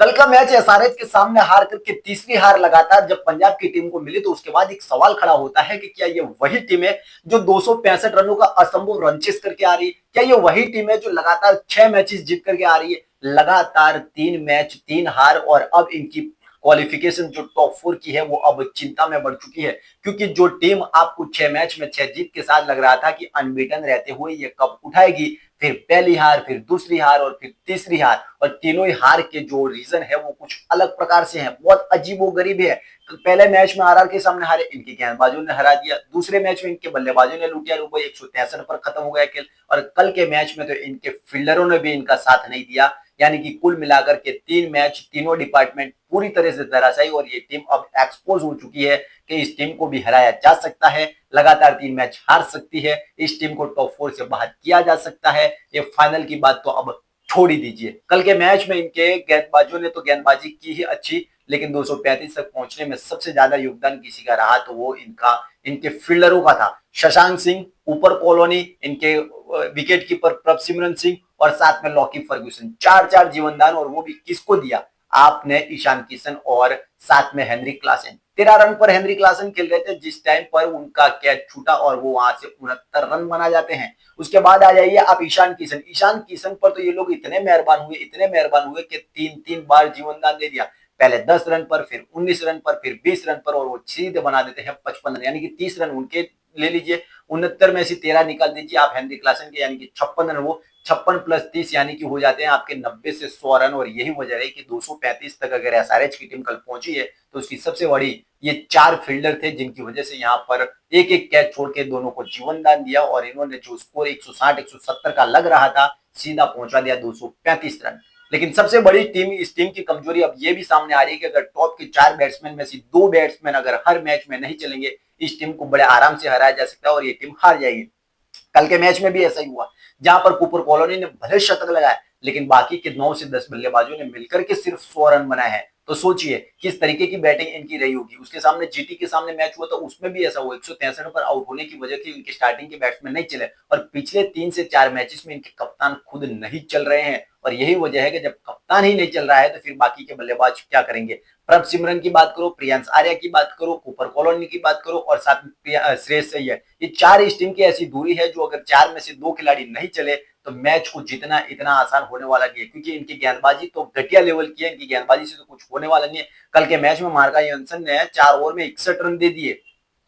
कल का match SRH के सामने हार करके तीसरी हार लगातार जब पंजाब की टीम को मिली तो उसके बाद एक सवाल खड़ा होता है कि क्या ये वही टीम है जो 265 रनों का असंभव रन चेस करके आ रही है? क्या ये वही टीम है जो लगातार 6 मैचेस जीत करके आ रही है? लगातार 3 मैच 3 हार और अब इनकी क्वालिफिकेशन जो टॉप 4 की है वो अब चिंता में बढ़ चुकी है, क्योंकि जो टीम आपको 6 मैच में 6 जीत के साथ लग रहा था कि अनबीटन रहते हुए ये कप उठाएगी, फिर पहली हार, फिर दूसरी हार और फिर तीसरी हार, और तीनों ही हार के जो रीजन है वो कुछ अलग प्रकार से हैं, बहुत अजीबोगरीब है। पहले मैच में आरआर के सामने हारे, इनके गेंदबाजों ने हरा दिया। दूसरे मैच में इनके बल्लेबाजों ने लूटिया रुपये, 163 पर खत्म हो गया खेल। और कल के मैच में तो इनके फील्डरों ने भी इनका साथ नहीं दिया, यानी कि कुल मिलाकर के 3 मैच तीनों डिपार्टमेंट पूरी तरह से धराशायी, और ये टीम अब एक्सपोज हो चुकी है कि इस टीम को भी हराया जा सकता है, लगातार 3 मैच हार सकती है, इस टीम को टॉप 4 से बाहर किया जा सकता है। ये फाइनल की बात तो अब छोड़ ही दीजिए। कल के मैच में इनके गेंदबाजों ने तो गेंदबाजी की ही अच्छी, लेकिन 235 तक पहुंचने में सबसे ज्यादा योगदान किसी का रहा तो वो इनके फील्डरों का था। शशांक सिंह, ऊपर कॉलोनी, इनके विकेट कीपर प्रभसिमरन सिंह और साथ में लॉकी फर्ग्यूसन, 4-4 जीवनदान, और वो भी किसको दिया? आपने ईशान किशन और साथ में हेनरी क्लासन। 13 रन पर हेनरी क्लासन खेल रहे थे जिस टाइम पर उनका कैच छूटा और वो वहां से 69 रन बना जाते हैं। उसके बाद आ जाइए आप ईशान किशन। ईशान किशन पर तो ये लोग इतने मेहरबान हुए कि 3-3 बार जीवनदान दे दिया। पहले 10 रन पर, फिर 19 रन पर, फिर 20 रन पर, और वो सीधे बना देते हैं 55 रन, यानी कि 30 रन उनके ले लीजिए, 69 में से 13 निकाल दीजिए आप हेनरी क्लासन के, यानी कि 56 रन, वो 56 प्लस 30 यानी कि हो जाते हैं आपके 90 से 100 रन। और यही वजह है कि 235 तक अगर एसआरएच की टीम कल पहुंची है तो उसकी सबसे बड़ी ये 4 फील्डर थे जिनकी वजह से यहाँ पर एक एक कैच छोड़ के दोनों को जीवनदान दिया, और इन्होंने जो स्कोर 160 170 का लग रहा था सीधा पहुंचा दिया 235 रन। लेकिन सबसे बड़ी टीम, इस टीम की कमजोरी अब ये भी सामने आ रही है कि अगर टॉप के 4 बैट्समैन में से 2 बैट्समैन अगर हर मैच में नहीं चलेंगे, इस टीम को बड़े आराम से हराया जा सकता है और ये टीम हार जाएगी। कल के मैच में भी ऐसा ही हुआ, जहां पर कूपर कॉलोनी ने भले शतक लगाया, लेकिन बाकी के 9 से 10 बल्लेबाजों ने मिलकर के सिर्फ 100 रन बनाए हैं। तो सोचिए किस तरीके की बैटिंग इनकी रही होगी। उसके सामने जीटी के सामने मैच हुआ तो उसमें भी ऐसा हुआ, 163 पर आउट होने की वजह थी इनके स्टार्टिंग के बैट्समैन नहीं चले, और पिछले 3 से 4 मैचेस में इनके कप्तान खुद नहीं चल रहे हैं। और यही वजह है कि जब कप्तान ही नहीं चल रहा है तो फिर बाकी के बल्लेबाज क्या करेंगे? प्रभसिमरन की बात करो, प्रियांश आर्या की बात करो, कूपर कॉलोनी की बात करो, और साथ में श्रेयस अय्यर, ये 4 इस टीम की ऐसी दूरी है जो अगर 4 में से 2 खिलाड़ी नहीं चले तो मैच को जीतना इतना आसान होने वाला नहीं है, क्योंकि इनकी गेंदबाजी तो घटिया लेवल की है, इनकी गेंदबाजी से तो कुछ होने वाला नहीं है। कल के मैच में मार्का यंसन ने 4 ओवर में 61 रन दे दिए।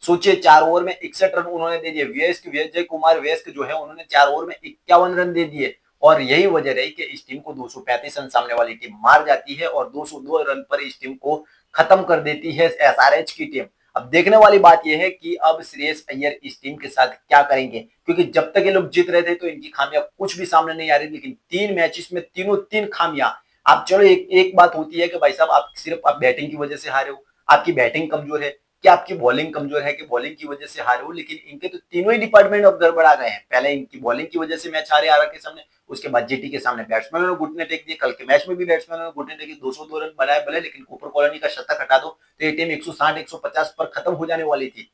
सोचिए 4 ओवर में 61 रन उन्होंने दे दिए। विजय कुमार व्यस्क जो है उन्होंने 4 ओवर में 51 रन दे दिए, और यही वजह रही कि इस टीम को 235 रन सामने वाली टीम मार जाती है और 202 रन पर इस टीम को खत्म कर देती है एसआरएच की टीम। अब देखने वाली बात यह है कि अब श्रेयस अय्यर इस टीम के साथ क्या करेंगे, क्योंकि जब तक ये लोग जीत रहे थे तो इनकी खामियां कुछ भी सामने नहीं आ रही, लेकिन 3 मैचेस में तीनों 3 खामियां। आप चलो एक बात होती है कि भाई साहब आप सिर्फ आप बैटिंग की वजह से हारे हो, आपकी बैटिंग कमजोर है, क्या आपकी बॉलिंग कमजोर है कि बॉलिंग की वजह से हारे हो, लेकिन इनके तो तीनों ही डिपार्टमेंट अब गड़बड़ा गए हैं। पहले इनकी बॉलिंग की वजह से मैच हारे आरआर के सामने, उसके बाद जीटी के सामने बैट्समैनों ने घुटने टेक दिए, कल के मैच में भी बैट्समैनों ने घुटने टेके, 202 रन बनाए भले, लेकिन कूपर कॉलोनी का शतक हटा दो तो ये टीम 160 150 पर खत्म हो जाने वाली थी।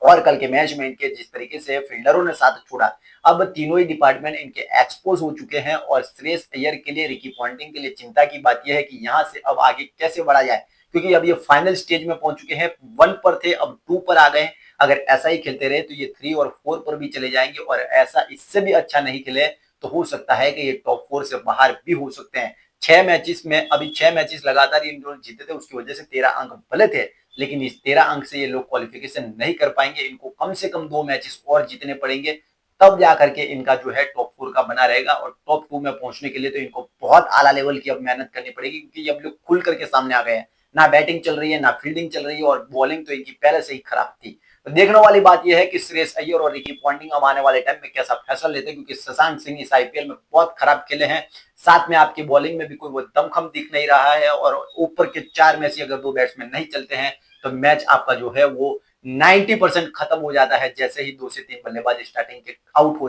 और कल के मैच में इनके जिस तरीके से फील्डरों ने साथ छोड़ा, अब तीनों ही डिपार्टमेंट इनके एक्सपोज हो चुके हैं, और श्रेयस अय्यर के लिए, रिकी पॉन्टिंग के लिए चिंता की बात यह है कि यहां से अब आगे कैसे बढ़ा जाए, क्योंकि अब ये फाइनल स्टेज में पहुंच चुके हैं। 1 पर थे अब 2 पर आ गए। अगर ऐसा ही खेलते रहे तो ये 3 और 4 पर भी चले जाएंगे, और ऐसा इससे भी अच्छा नहीं खेले तो हो सकता है कि ये टॉप 4 से बाहर भी हो सकते हैं। 6 मैचेस में अभी 6 मैचेस लगातार इन दोनों जीते थे, उसकी वजह से 13 अंक भले थे, लेकिन इस 13 अंक से ये लोग क्वालिफिकेशन नहीं कर पाएंगे। इनको कम से कम 2 मैचेस और जीतने पड़ेंगे, तब जाकर के इनका जो है टॉप 4 का बना रहेगा, और टॉप 2 में पहुंचने के लिए तो इनको बहुत आला लेवल की अब मेहनत करनी पड़ेगी, क्योंकि अब लोग खुल करके सामने आ गए हैं। ना बैटिंग चल रही है, ना फील्डिंग चल रही है, और बॉलिंग तो इनकी पहले से ही खराब थी। तो देखने वाली बात यह है कि श्रेयस अय्यर और रिकी पॉन्टिंग अब आने वाले टाइम में कैसा फैसला लेते हैं, क्योंकि शशांक सिंह इस आईपीएल में बहुत खराब खेले हैं। साथ में आपकी बॉलिंग में भी कोई वो दमखम दिख नहीं रहा है, और ऊपर के 4 में से अगर 2 बैट्समैन नहीं चलते हैं तो मैच आपका जो है वो 90% खत्म हो जाता है, जैसे ही 2 से 3 बल्लेबाज स्टार्टिंग के आउट हो जाते हैं।